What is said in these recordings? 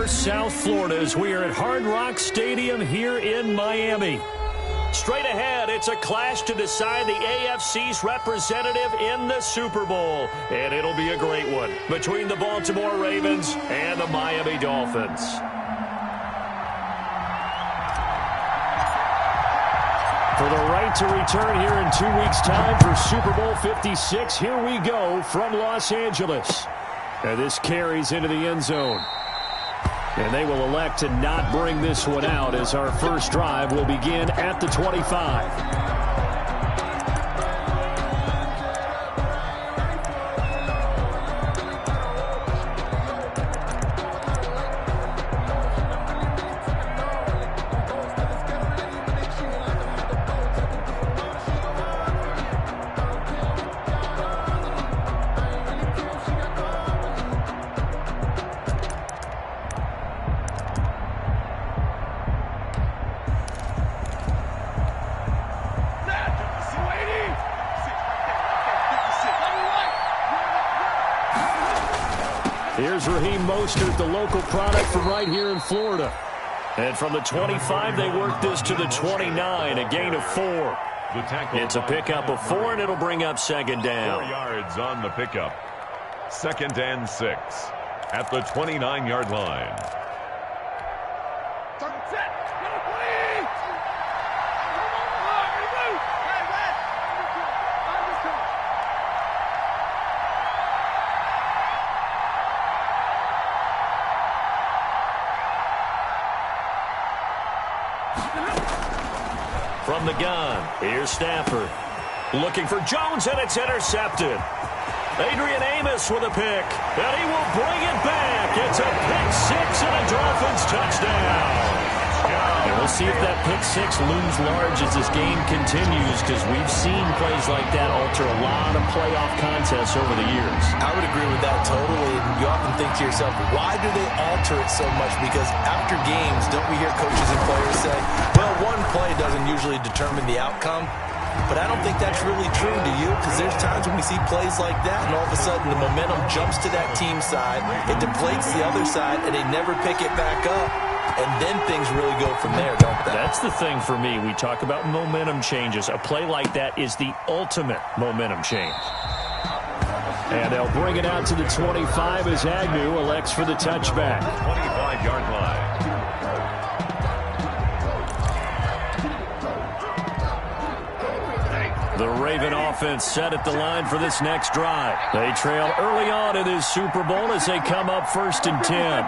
versus South Florida as we are at Hard Rock Stadium here in Miami. Straight ahead, it's a clash to decide the AFC's representative in the Super Bowl. And it'll be a great one between the Baltimore Ravens and the Miami Dolphins. For the right to return here in 2 weeks' time for Super Bowl 56, here we go from Los Angeles. And this carries into the end zone. And they will elect to not bring this one out as our first drive will begin at the 25. Here's Raheem Mostert, the local product from right here in Florida. And from the 25, they work this to the 29, a gain of 4. It's a pickup of 4, and it'll bring up second down. 4 yards on the pickup. 2nd and 6 at the 29-yard line. From the gun, here's Stafford. Looking for Jones, and it's intercepted. Adrian Amos with a pick, and he will bring it back. It's a pick 6 and a Dolphins touchdown. And we'll see if that pick 6 looms large as this game continues, because we've seen plays like that alter a lot of playoff contests over the years. I would agree with that totally. And you often think to yourself, why do they alter it so much? Because after games, don't we hear coaches and players say, well, one play doesn't usually determine the outcome. But I don't think that's really true, do you? Because there's times when we see plays like that, and all of a sudden the momentum jumps to that team side, it deflates the other side, and they never pick it back up. And then things really go from there, don't they? That's the thing for me. We talk about momentum changes. A play like that is the ultimate momentum change. And they'll bring it out to the 25 as Agnew elects for the touchback. 25-yard line. The Raven offense set at the line for this next drive. They trail early on in this Super Bowl as they come up 1st and 10.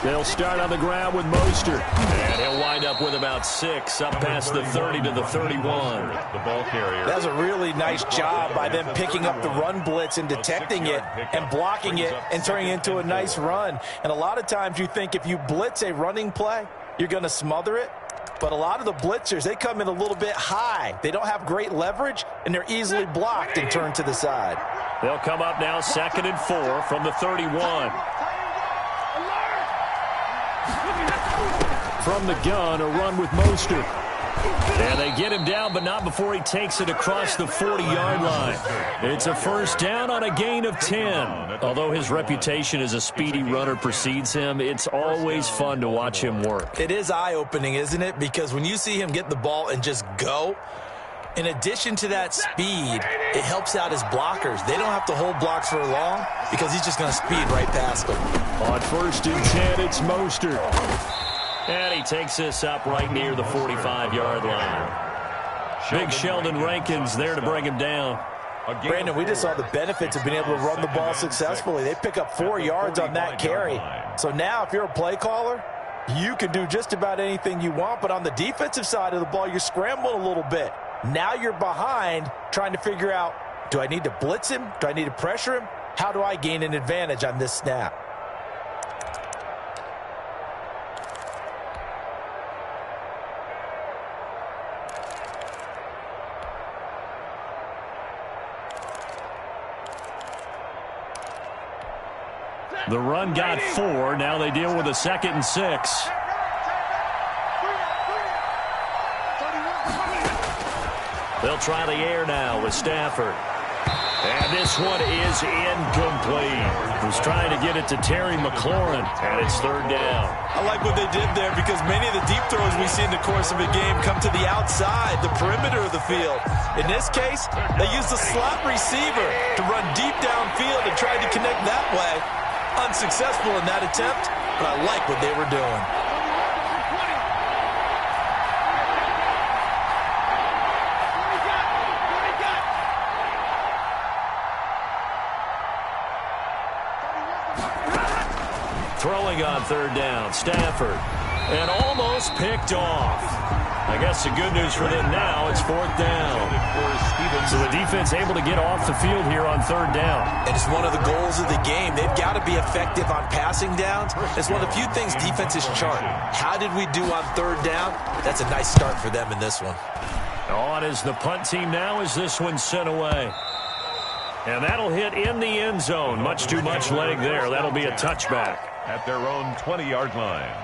They'll start on the ground with Mostert. And he'll wind up with about 6 up past the 30 to the 31. The ball carrier. That's a really nice job by them picking up the run blitz and detecting it and blocking it and turning it into a nice run. And a lot of times you think if you blitz a running play, you're going to smother it. But a lot of the blitzers, they come in a little bit high. They don't have great leverage, and they're easily blocked and turned to the side. They'll come up now 2nd and 4 from the 31. From the gun, a run with Mostert. And they get him down, but not before he takes it across the 40-yard line. It's a first down on a gain of 10. Although his reputation as a speedy runner precedes him, it's always fun to watch him work. It is eye-opening, isn't it? Because when you see him get the ball and just go, in addition to that speed, it helps out his blockers. They don't have to hold blocks for long because he's just going to speed right past them. On 1st and 10, it's Mostert. And he takes this up right near the 45-yard line. Big Sheldon Rankins there to bring him down. Brandon, we just saw the benefits of being able to run the ball successfully. They pick up 4 yards on that carry. So now if you're a play caller, you can do just about anything you want. But on the defensive side of the ball, you're scrambling a little bit. Now you're behind trying to figure out, do I need to blitz him? Do I need to pressure him? How do I gain an advantage on this snap? The run got 4. Now they deal with a 2nd and 6. They'll try the air now with Stafford. And this one is incomplete. Was trying to get it to Terry McLaurin, and it's third down. I like what they did there because many of the deep throws we see in the course of a game come to the outside, the perimeter of the field. In this case, they used a slot receiver to run deep downfield and tried to connect that way. Unsuccessful in that attempt, but I like what they were doing. Throwing on third down, Stafford. And almost picked off. I guess the good news for them now, it's fourth down. So the defense able to get off the field here on third down. And it's one of the goals of the game. They've got to be effective on passing downs. It's one of the few things defenses chart. How did we do on third down? That's a nice start for them in this one. On is the punt team now as this one's sent away. And that'll hit in the end zone. Much too much leg there. That'll be a touchback. At their own 20-yard line.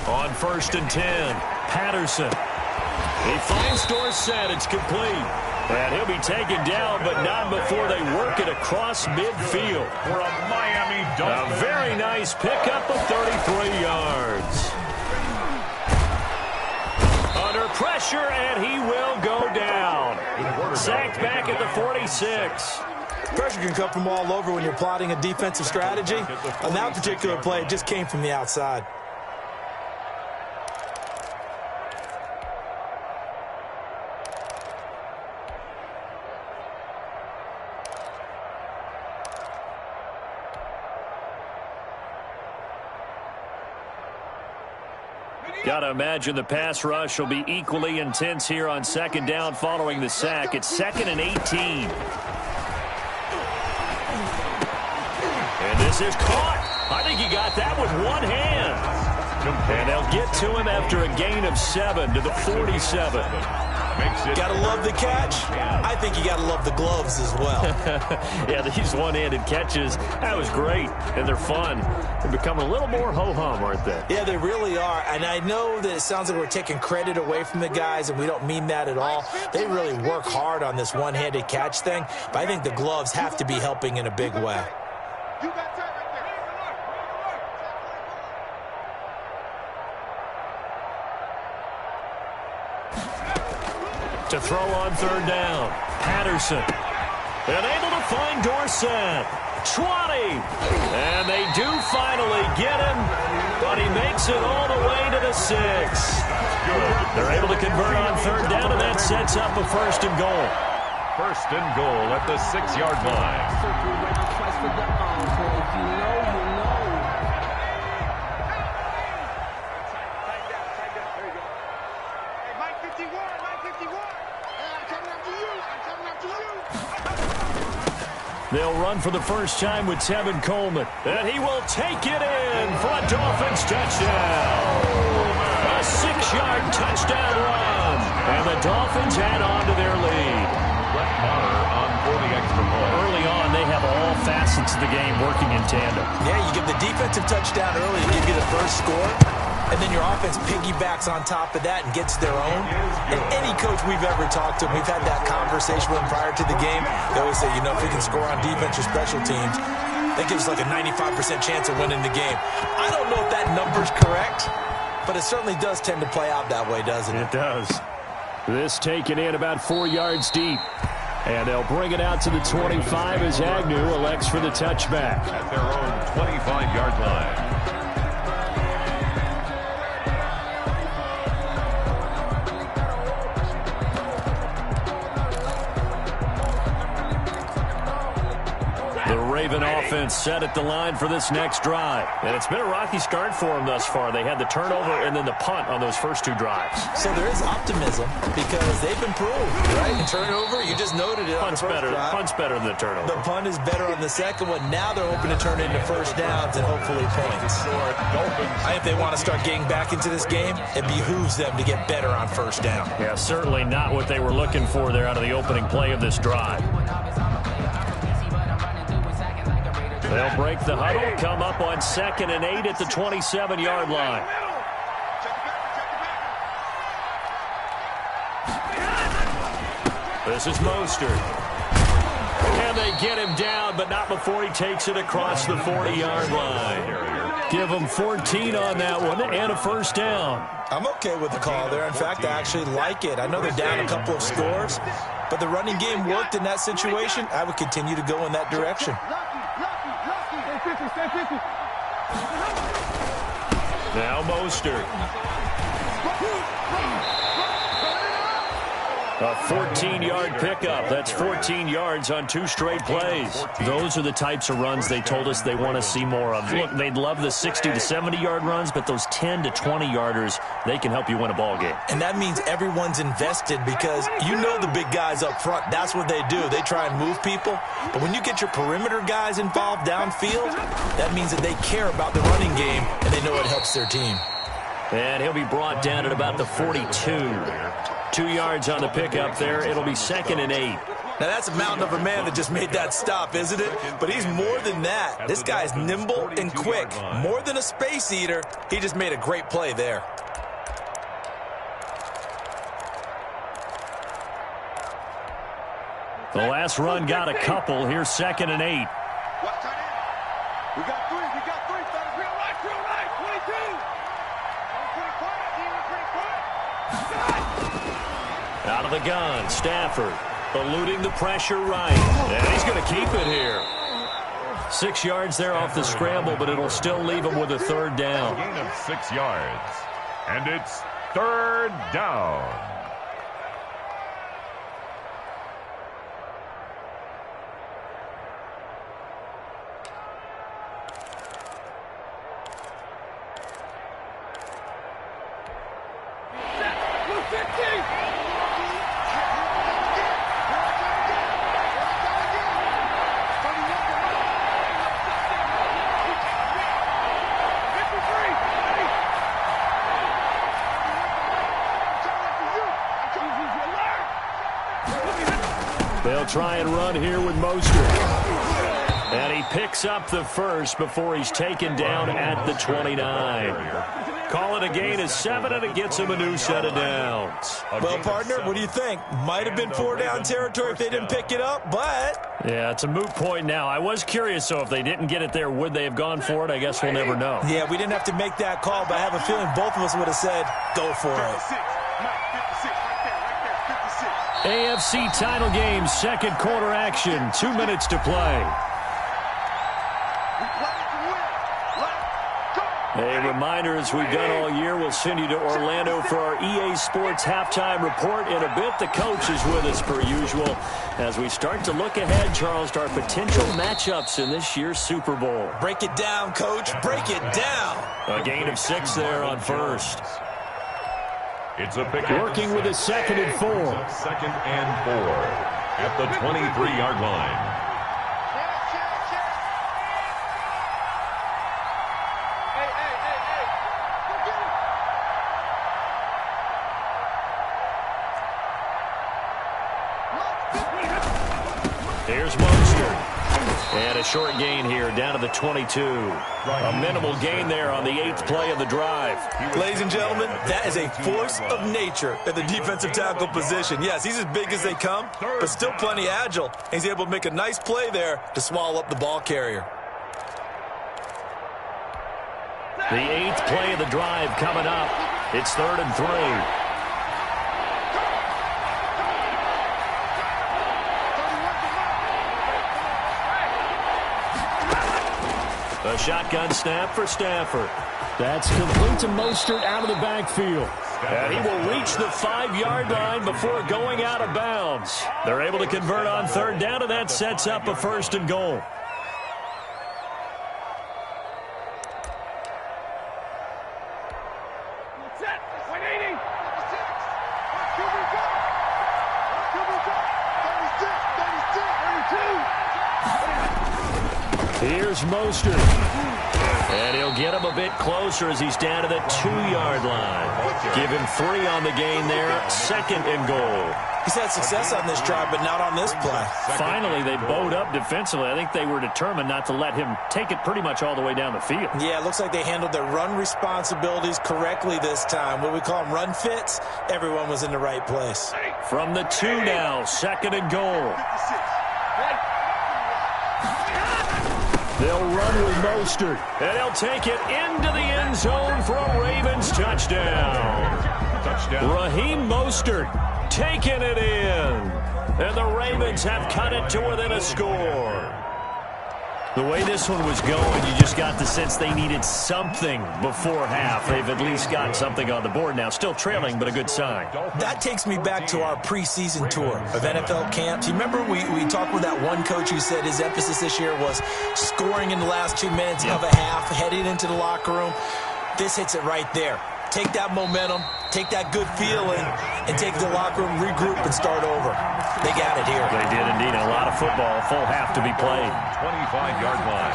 On 1st and 10, Patterson. He finds Dorsett. It's complete. And he'll be taken down, but not before they work it across midfield. For a Miami Dolphins. A very nice pickup of 33 yards. Under pressure, and he will go down. Sacked back at the 46. Pressure can come from all over when you're plotting a defensive strategy. On that particular play, it just came from the outside. Got to imagine the pass rush will be equally intense here on second down following the sack. It's 2nd and 18. And this is caught. I think he got that with one hand. And they'll get to him after a gain of 7 to the 47. Gotta love the catch. I think you gotta love the gloves as well. Yeah, these one-handed catches, that was great, and they're fun. They're becoming a little more ho-hum, aren't they? Yeah, they really are, and I know that it sounds like we're taking credit away from the guys, and we don't mean that at all. They really work hard on this one-handed catch thing, but I think the gloves have to be helping in a big way. To throw on third down, Patterson. And able to find Dorsett. 20. And they do finally get him, but he makes it all the way to the 6. They're able to convert on third down, and that sets up a 1st and goal. 1st and goal at the 6-yard line. They'll run for the first time with Tevin Coleman. And he will take it in for a Dolphins touchdown. A 6-yard touchdown run. And the Dolphins add on to their lead. On for the extra point. Early on, they have all facets of the game working in tandem. Yeah, you give the defensive touchdown early to give you the first score. And then your offense piggybacks on top of that and gets their own. And any coach we've ever talked to, we've had that conversation with them prior to the game. They always say, you know, if we can score on defense or special teams, that gives us like a 95% chance of winning the game. I don't know if that number's correct, but it certainly does tend to play out that way, doesn't it? It does. This taken in about 4 yards deep. And they'll bring it out to the 25 as Agnew elects for the touchback. At their own 25-yard line. driven offense set at the line for this next drive. And it's been a rocky start for them thus far. They had the turnover and then the punt on those first 2 drives. So there is optimism because they've improved, right? And turnover, you just noted it. Punt's better than the turnover. The punt is better on the second one. Now they're hoping to turn it into first downs and hopefully points. If they want to start getting back into this game, it behooves them to get better on first down. Yeah, certainly not what they were looking for there out of the opening play of this drive. They'll break the huddle, come up on 2nd and 8 at the 27-yard line. This is Mostert. And they get him down, but not before he takes it across the 40-yard line. Give them 14 on that one and a first down. I'm okay with the call there. In fact, I actually like it. I know they're down a couple of scores, but the running game worked in that situation. I would continue to go in that direction. Now Mostert. A 14-yard pickup. That's 14 yards on 2 straight plays. Those are the types of runs they told us they want to see more of. Look, they'd love the 60 to 70-yard runs, but those 10 to 20-yarders, they can help you win a ball game. And that means everyone's invested because you know the big guys up front. That's what they do. They try and move people. But when you get your perimeter guys involved downfield, that means that they care about the running game and they know it helps their team. And he'll be brought down at about the 42. 2 yards on the pickup there. It'll be 2nd and 8. Now, that's a mountain of a man that just made that stop, isn't it? But he's more than that. This guy's nimble and quick. More than a space eater, he just made a great play there. The last run got a couple. Here's 2nd and 8. We got 3. Real right. 22. Out of the gun, Stafford eluding the pressure right. And he's going to keep it here. 6 yards there off the scramble, but it'll still leave him with a 3rd down. Gain of 6 yards. And it's 3rd down. They'll try and run here with Mostert. And he picks up the first before he's taken down at the 29. Call it a gain of 7, and it gets him a new set of downs. Well, partner, what do you think? Might have been 4-down territory if they didn't pick it up, but... Yeah, it's a moot point now. I was curious, so if they didn't get it there, would they have gone for it? I guess we'll never know. Yeah, we didn't have to make that call, but I have a feeling both of us would have said, go for it. AFC title game, 2nd quarter action, 2 minutes to play. A reminder, as we've done all year, we'll send you to Orlando for our EA Sports halftime report. In a bit, the coach is with us per usual as we start to look ahead, Charles, to our potential matchups in this year's Super Bowl. Break it down, Coach. Break it down. A gain of 6 there on first. It's a pick. Working with a 2nd and 4. 2nd and 4 at the 23-yard line. Here's Mostert. And a short gain here down to the 22. A minimal gain there on the 8th play of the drive. Ladies and gentlemen, that is a force of nature at the defensive tackle position. Yes, he's as big as they come, but still plenty agile. He's able to make a nice play there to swallow up the ball carrier. The 8th play of the drive coming up. It's 3rd and 3. A shotgun snap for Stafford. That's complete to Mostert out of the backfield. And he will reach the 5-yard line before going out of bounds. They're able to convert on 3rd down, and that sets up a 1st and goal. Set. 180. 36. 32. Here's Mostert. And he'll get him a bit closer as he's down to the 2-yard line. Give him 3 on the gain there. 2nd and goal. He's had success on this drive, but not on this play. Finally, they bowed up defensively. I think they were determined not to let him take it pretty much all the way down the field. Yeah, it looks like they handled their run responsibilities correctly this time. What we call them run fits, everyone was in the right place. From the 2 now, 2nd and goal. They'll run with Mostert, and he'll take it into the end zone for a Ravens touchdown. Raheem Mostert taking it in, and the Ravens have cut it to within a score. The way this one was going, you just got the sense they needed something before half. They've at least got something on the board now. Still trailing, but a good sign. That takes me back to our preseason tour of NFL camps. You remember we talked with that one coach who said his emphasis this year was scoring in the last 2 minutes of a half, heading into the locker room. This hits it right there. Take that momentum, take that good feeling, and take the locker room, regroup, and start over. They got it here. They did indeed. A lot of football, full half to be played. 25-yard line.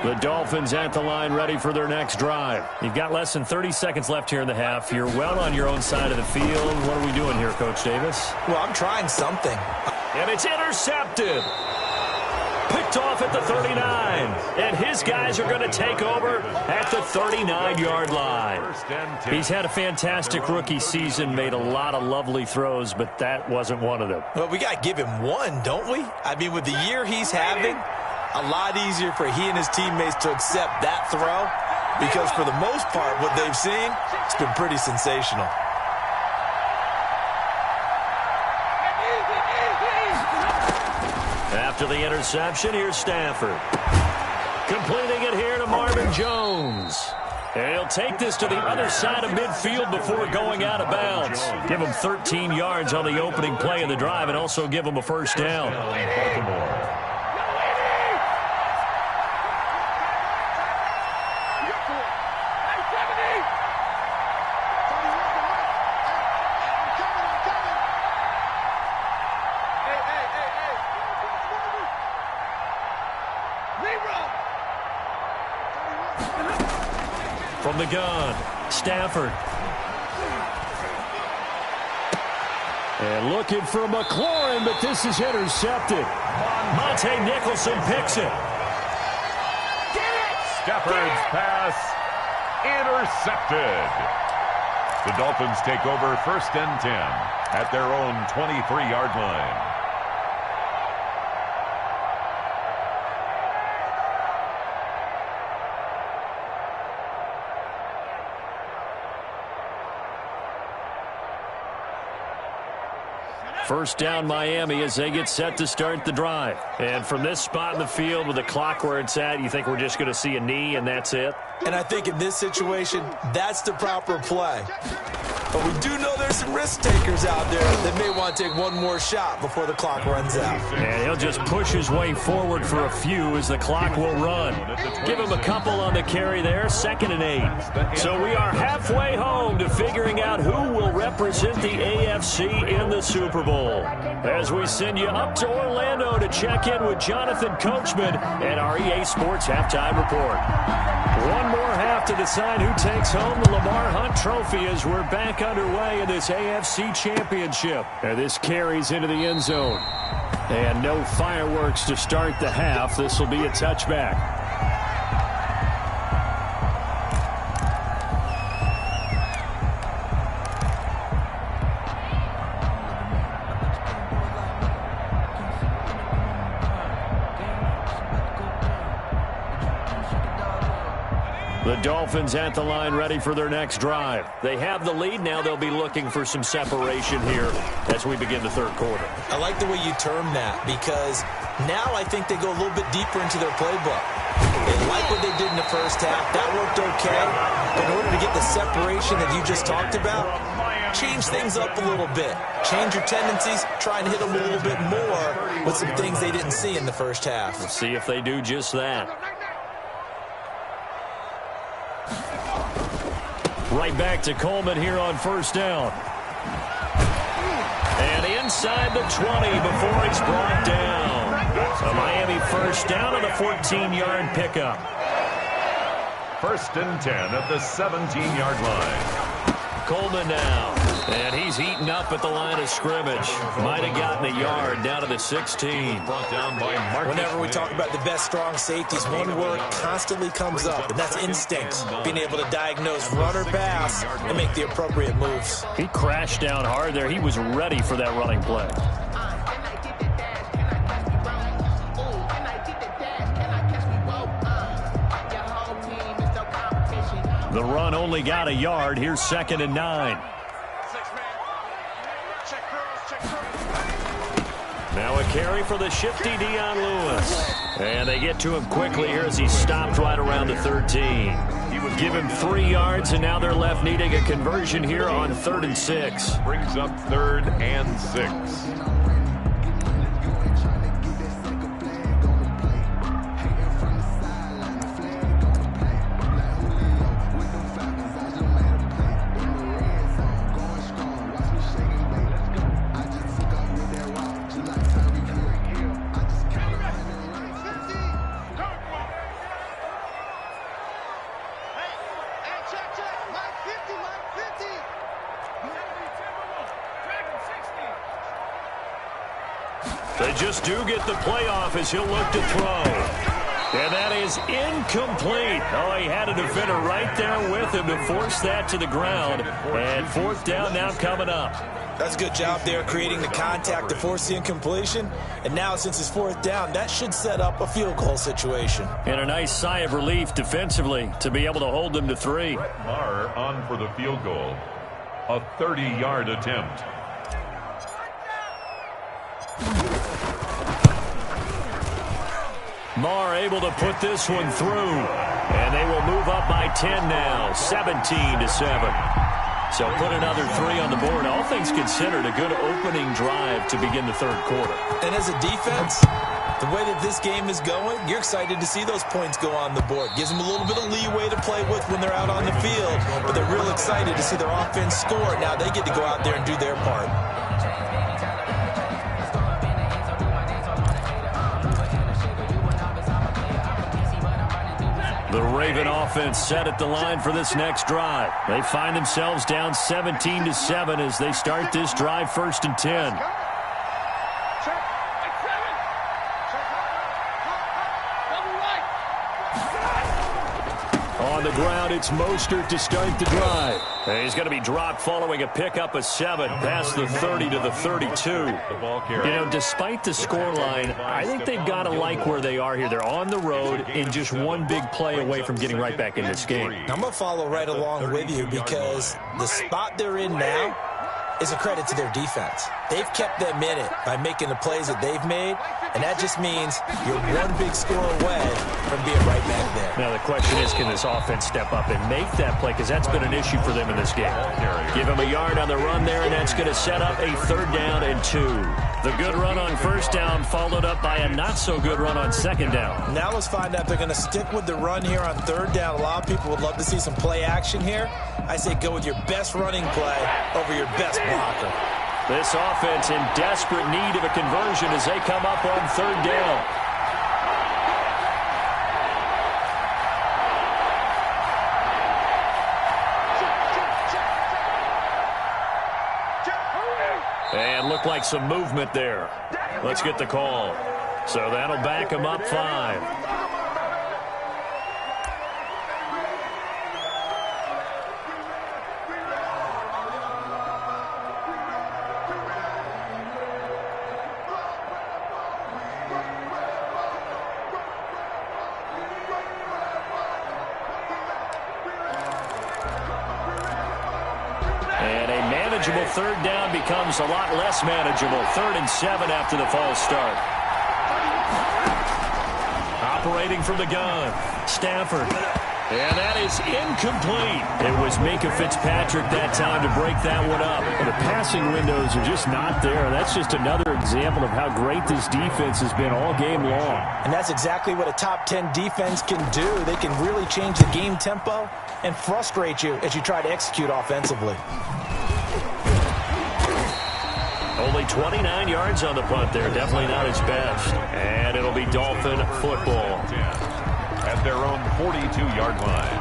The Dolphins at the line, ready for their next drive. You've got less than 30 seconds left here in the half. You're well on your own side of the field. What are we doing here, Coach Davis? Well, I'm trying something. And it's intercepted. Picked off at the 39. And his guys are going to take over at the 39-yard line. He's had a fantastic rookie season, made a lot of lovely throws, but that wasn't one of them. Well, we got to give him one, don't we? I mean, with the year he's having, a lot easier for he and his teammates to accept that throw because for the most part, what they've seen, it's been pretty sensational. After the interception, here's Stafford. Completing it here to Marvin Jones. And he'll take this to the other side of midfield before going out of bounds. Give him 13 yards on the opening play of the drive and also give him a first down. From the gun, Stafford. And looking for McLaurin, but this is intercepted. Monte Nicholson picks it. Stafford's pass intercepted. The Dolphins take over 1st and 10 at their own 23-yard line. First down Miami as they get set to start the drive. And from this spot in the field with the clock where it's at, you think we're just going to see a knee and that's it? And I think in this situation, that's the proper play. But we do know there's some risk takers out there that may want to take one more shot before the clock runs out. And he'll just push his way forward for a few as the clock will run. Give him a couple on the carry there, 2nd and 8. So we are halfway home to figuring out who will represent the AFC in the Super Bowl. As we send you up to Orlando to check in with Jonathan Coachman and our EA Sports Halftime Report. One more half to decide who takes home the Lamar Hunt Trophy as we're back underway in this AFC Championship. And this carries into the end zone. And no fireworks to start the half. This will be a touchback. The Dolphins at the line ready for their next drive. They have the lead. Now they'll be looking for some separation here as we begin the third quarter. I like the way you term that because now I think they go a little bit deeper into their playbook. They like what they did in the first half. That worked okay. But in order to get the separation that you just talked about, change things up a little bit. Change your tendencies. Try and hit them a little bit more with some things they didn't see in the first half. We'll see if they do just that. Right back to Coleman here on first down. And inside the 20 before he's brought down. A Miami first down on a 14-yard pickup. First and 10 at the 17-yard line. Coleman now. And he's heating up at the line of scrimmage. Might have gotten a yard down to the 16. Brought down by Marcus. Whenever we talk about the best strong safeties, one word constantly comes up, and that's instinct. Being able to diagnose run or pass and make the appropriate moves. He crashed down hard there. He was ready for that running play. The run only got a yard. Here's 2nd and 9. Now a carry for the shifty Dion Lewis. And they get to him quickly here as he stopped right around the 13. Give him 3 yards, and now they're left needing a conversion here on 3rd and 6. Brings up 3rd and 6. They just do get the playoff as he'll look to throw. And that is incomplete. Oh, he had a defender right there with him to force that to the ground. And 4th down now coming up. That's a good job there creating the contact to force the incompletion. And now since it's 4th down, that should set up a field goal situation. And a nice sigh of relief defensively to be able to hold them to 3. Marr on for the field goal. A 30-yard attempt. Marr able to put this one through. And they will move up by 10 now, 17-7. So put another 3 on the board. All things considered, a good opening drive to begin the 3rd quarter. And as a defense, the way that this game is going, you're excited to see those points go on the board. Gives them a little bit of leeway to play with when they're out on the field. But they're real excited to see their offense score. Now they get to go out there and do their part. The Raven offense set at the line for this next drive. They find themselves down 17-7 as they start this drive 1st and 10. On the ground, it's Mostert to start the drive. And he's going to be dropped following a pickup of 7 past the 30 to the 32. You know, despite the scoreline, I think they've got to like where they are here. They're on the road and just one big play away from getting right back in this game. I'm going to follow right along with you because the spot they're in now is a credit to their defense. They've kept them in it by making the plays that they've made, and that just means you're one big score away from being right back there. Now the question is, can this offense step up and make that play? Because that's been an issue for them in this game. Give him a yard on the run there, and that's going to set up a 3rd down and 2. The good run on 1st down followed up by a not-so-good run on 2nd down. Now let's find out if they're going to stick with the run here on 3rd down. A lot of people would love to see some play action here. I say go with your best running play over your best blocker. This offense in desperate need of a conversion as they come up on 3rd down. And looked like some movement there. Let's get the call. So that'll back them up 5. And a manageable 3rd down becomes a lot less manageable. 3rd and 7 after the false start. Operating from the gun, Stafford. And that is incomplete. It was Minka Fitzpatrick that time to break that one up. The passing windows are just not there. That's just another example of how great this defense has been all game long. And that's exactly what a top 10 defense can do. They can really change the game tempo and frustrate you as you try to execute offensively. Only 29 yards on the punt there. Definitely not his best. And it'll be Dolphin football. At their own 42-yard line.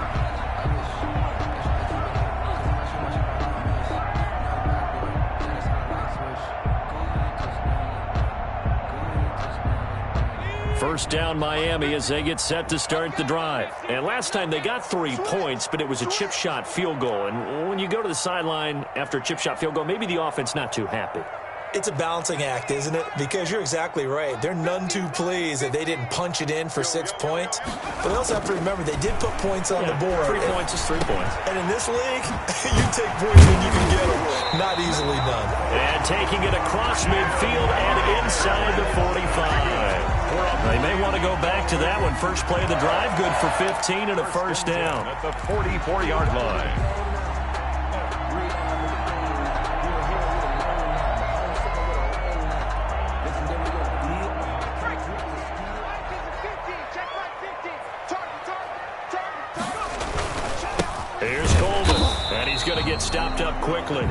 First down Miami as they get set to start the drive. And last time they got 3 points, but it was a chip shot field goal. And when you go to the sideline after a chip shot field goal, maybe the offense not too happy. It's a balancing act, isn't it? Because you're exactly right. They're none too pleased that they didn't punch it in for 6 points. But they also have to remember they did put points on the board. 3 points is 3 points. And in this league, you take points when you can get them. Not easily done. And taking it across midfield and inside the 45. They may want to go back to that one. First play of the drive, good for 15 and a first down. At the 44-yard line. Here's Coleman, and he's going to get stopped up quickly.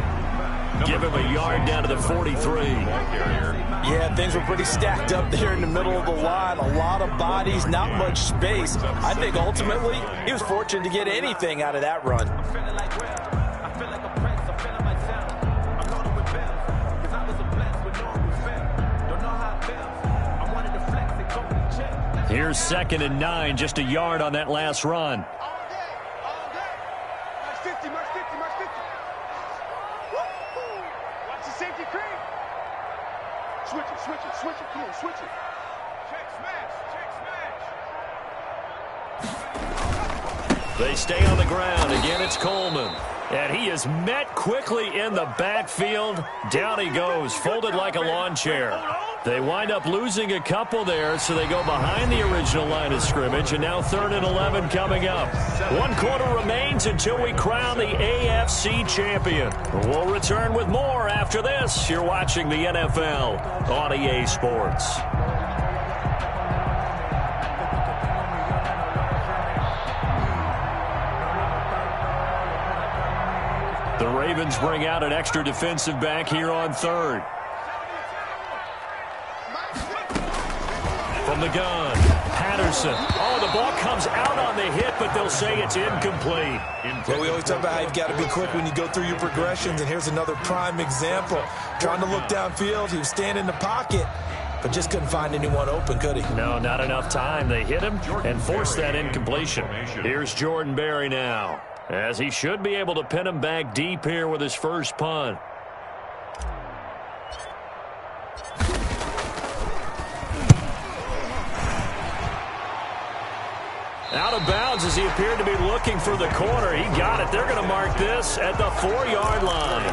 Give him a yard down to the 43. Yeah, things were pretty stacked up there in the middle of the line. A lot of bodies, not much space. I think ultimately he was fortunate to get anything out of that run. Here's 2nd and 9, just a yard on that last run. Switch it, come on, switch it. Check smash. They stay on the ground. Again, it's Coleman. And he is met quickly in the backfield. Down he goes, folded like a lawn chair. They wind up losing a couple there, so they go behind the original line of scrimmage, and now 3rd and 11 coming up. 1 quarter remains until we crown the AFC champion. We'll return with more after this. You're watching the NFL on EA Sports. The Ravens bring out an extra defensive back here on 3rd. From the gun, Patterson. Oh, the ball comes out on the hit, but they'll say it's incomplete. Well, we always talk about how you've got to be quick when you go through your progressions, and here's another prime example. Trying to look downfield, he was standing in the pocket, but just couldn't find anyone open, could he? No, not enough time. They hit him and forced that incompletion. Here's Jordan Berry now, as he should be able to pin him back deep here with his first punt. Out of bounds as he appeared to be looking for the corner. He got it. They're going to mark this at the 4-yard line.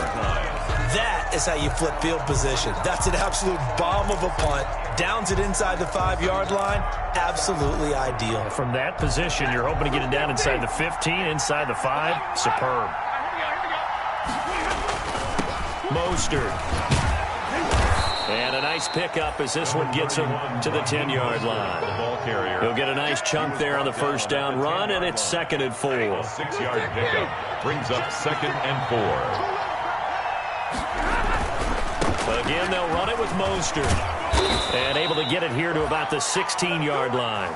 That is how you flip field position. That's an absolute bomb of a punt. Downs it inside the 5-yard line. Absolutely ideal. From that position, you're hoping to get it down inside the 15, inside the 5. Superb. Mostert. And a nice pickup as this one gets him to the 10-yard line. He'll get a nice chunk there on the first down run, and it's 2nd and 4. 6-yard pickup brings up 2nd and 4. Again, they'll run it with Mostert. And able to get it here to about the 16-yard line.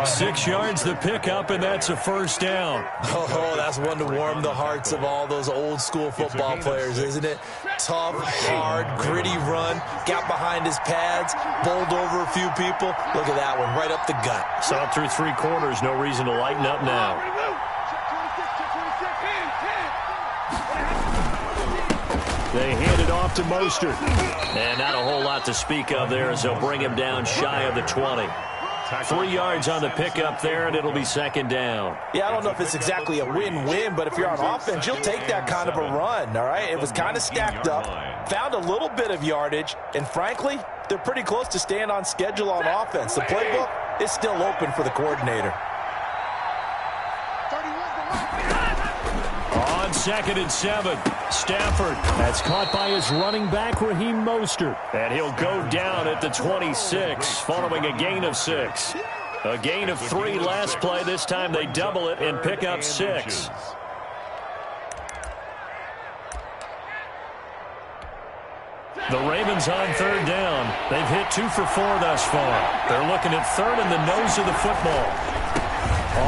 6 yards the pickup, and that's a first down. Oh, that's one to warm the hearts of all those old-school football players, isn't it? Tough, hard, gritty run. Got behind his pads, bowled over a few people. Look at that one, right up the gut. Saw it through 3 quarters. No reason to lighten up now. They hand it off to Mostert. And not a whole lot to speak of there as they'll bring him down shy of the 20. 3 yards on the pickup there, and it'll be 2nd down. Yeah, I don't know if it's exactly a win-win, but if you're on offense, you'll take that kind of a run, all right? It was kind of stacked up, found a little bit of yardage, and frankly, they're pretty close to staying on schedule on offense. The playbook is still open for the coordinator. On 2nd and 7, Stafford. That's caught by his running back, Raheem Mostert. And he'll go down at the 26 following a gain of 6. A gain of 3 last play. This time they double it and pick up 6. The Ravens on 3rd down. They've hit 2 for 4 thus far. They're looking at 3rd in the nose of the football.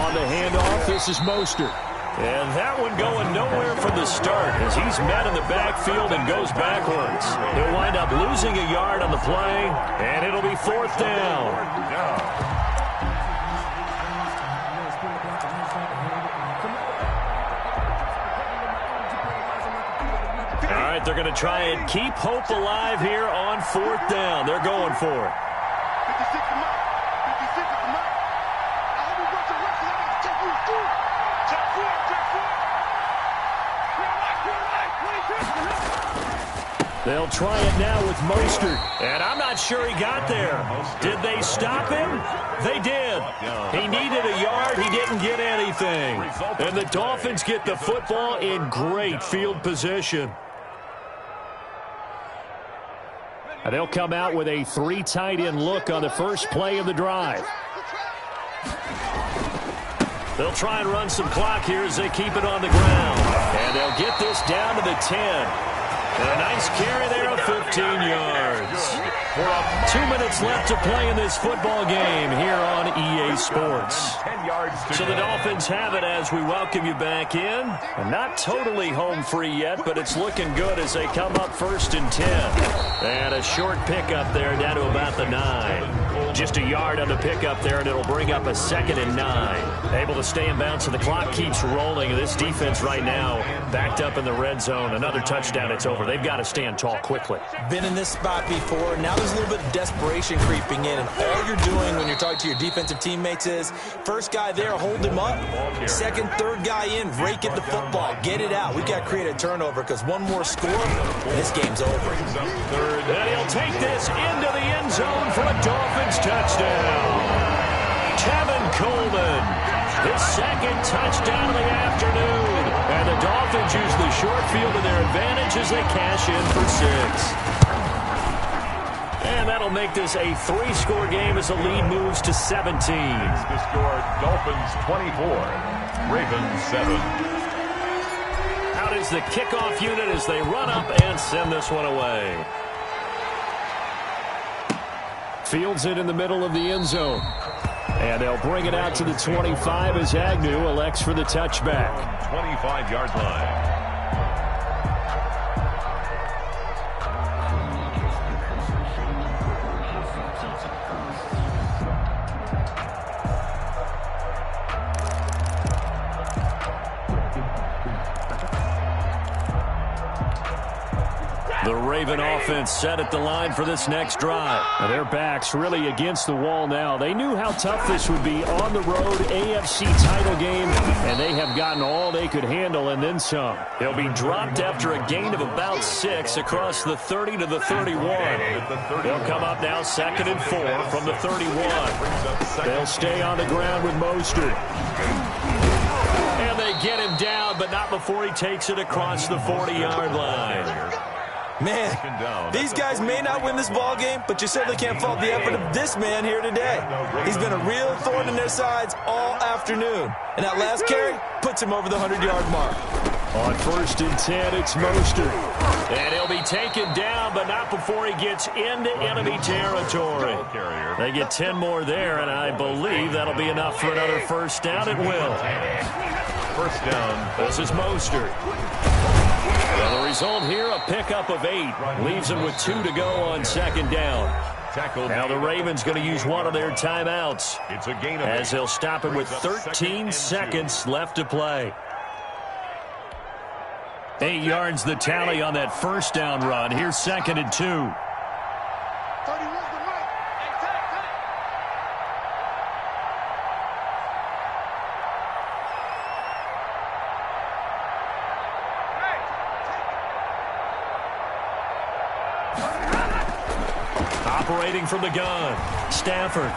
On the handoff, this is Mostert. And that one going nowhere from the start as he's met in the backfield and goes backwards. He'll wind up losing a yard on the play, and it'll be 4th down. All right, they're going to try and keep hope alive here on 4th down. They're going for it. 56 come out. 56 come out. I hope we watch the rest of that. Check you through. Check foot. Check foot. They'll try it now with Mostert. And I'm not sure he got there. Did they stop him? They did. He needed a yard. He didn't get anything. And the Dolphins get the football in great field position. And they'll come out with a 3 tight end look on the first play of the drive. They'll try and run some clock here as they keep it on the ground. And they'll get this down to the 10. And a nice carry there of 15 yards. 2 minutes left to play in this football game here on EA Sports. So the Dolphins have it as we welcome you back in. And not totally home free yet, but it's looking good as they come up 1st and 10. And a short pickup there down to about the 9. Just a yard on the pickup there, and it'll bring up a 2nd and 9. Able to stay in bounds, so the clock keeps rolling. And this defense right now backed up in the red zone. Another touchdown, it's over. They've got to stand tall quickly. Been in this spot before. Now there's a little bit of desperation creeping in, and all you're doing when you're talking to your defensive teammates is first guy there, hold him up. 2nd, 3rd guy in, rake at the football. Get it out. We've got to create a turnover because one more score, and this game's over. 3rd, and he'll take this into the end zone for a Dolphins touchdown. Tevin Coleman, his 2nd touchdown of the afternoon. And the Dolphins use the short field to their advantage as they cash in for 6. And that'll make this a 3-score game as the lead moves to 17. The score, Dolphins 24, Ravens 7. Out is the kickoff unit as they run up and send this one away. Fields it in the middle of the end zone. And they'll bring it out to the 25 as Agnew elects for the touchback. 25-yard line. The Raven offense set at the line for this next drive. Now their backs really against the wall now. They knew how tough this would be on the road, AFC title game, and they have gotten all they could handle and then some. They'll be dropped after a gain of about 6 across the 30 to the 31. They'll come up now 2nd and 4 from the 31. They'll stay on the ground with Mostert. And they get him down, but not before he takes it across the 40-yard line. Man, these guys may not win this ball game, but you certainly can't fault the effort of this man here today. He's been a real thorn in their sides all afternoon. And that last carry puts him over the 100-yard mark. On 1st and 10, it's Mostert. And he'll be taken down, but not before he gets into enemy territory. They get 10 more there, and I believe that'll be enough for another 1st down. It will. 1st down. This is Mostert. Well, the result here, a pickup of 8. Leaves them with 2 to go on 2nd down. Now the Ravens going to use one of their timeouts It's a gain of as they'll stop it with 13 seconds left to play. 8 yards the tally on that 1st down run. Here's 2nd and 2. 31 to right. Operating from the gun, Stafford.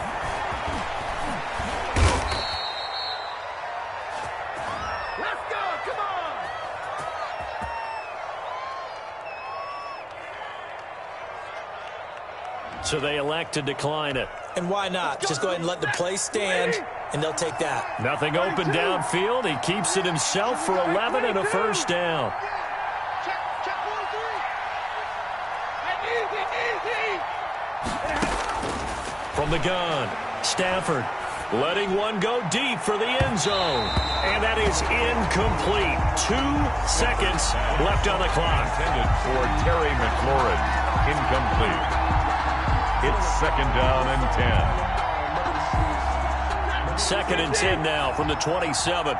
So they elect to decline it. And why not? Just go ahead and let the play stand, and they'll take that. Nothing open downfield. He keeps it himself for 11 and a first down. From the gun, Stafford letting one go deep for the end zone. And that is incomplete. 2 seconds left on the clock. Intended for Terry McLaurin. Incomplete. It's 2nd down and 10. 2nd and 10 now from the 27.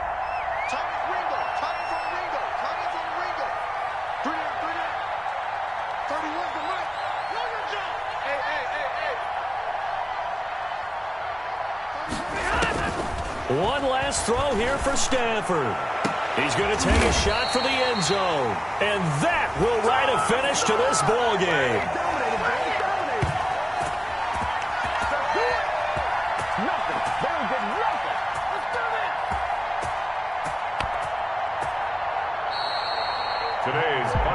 One last throw here for Stafford. He's going to take a shot for the end zone. And that will write a finish to this ball game.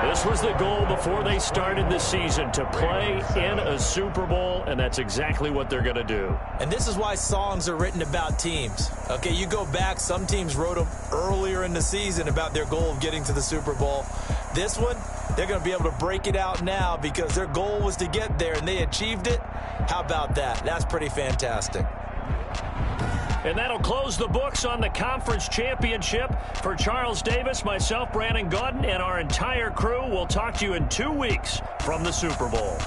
This was the goal before they started the season, to play in a Super Bowl, and that's exactly what they're going to do. And this is why songs are written about teams. Okay, you go back, some teams wrote them earlier in the season about their goal of getting to the Super Bowl. This one, they're going to be able to break it out now because their goal was to get there, and they achieved it. How about that? That's pretty fantastic. And that'll close the books on the conference championship. For Charles Davis, myself, Brandon Gaudin, and our entire crew, we'll talk to you in 2 weeks from the Super Bowl.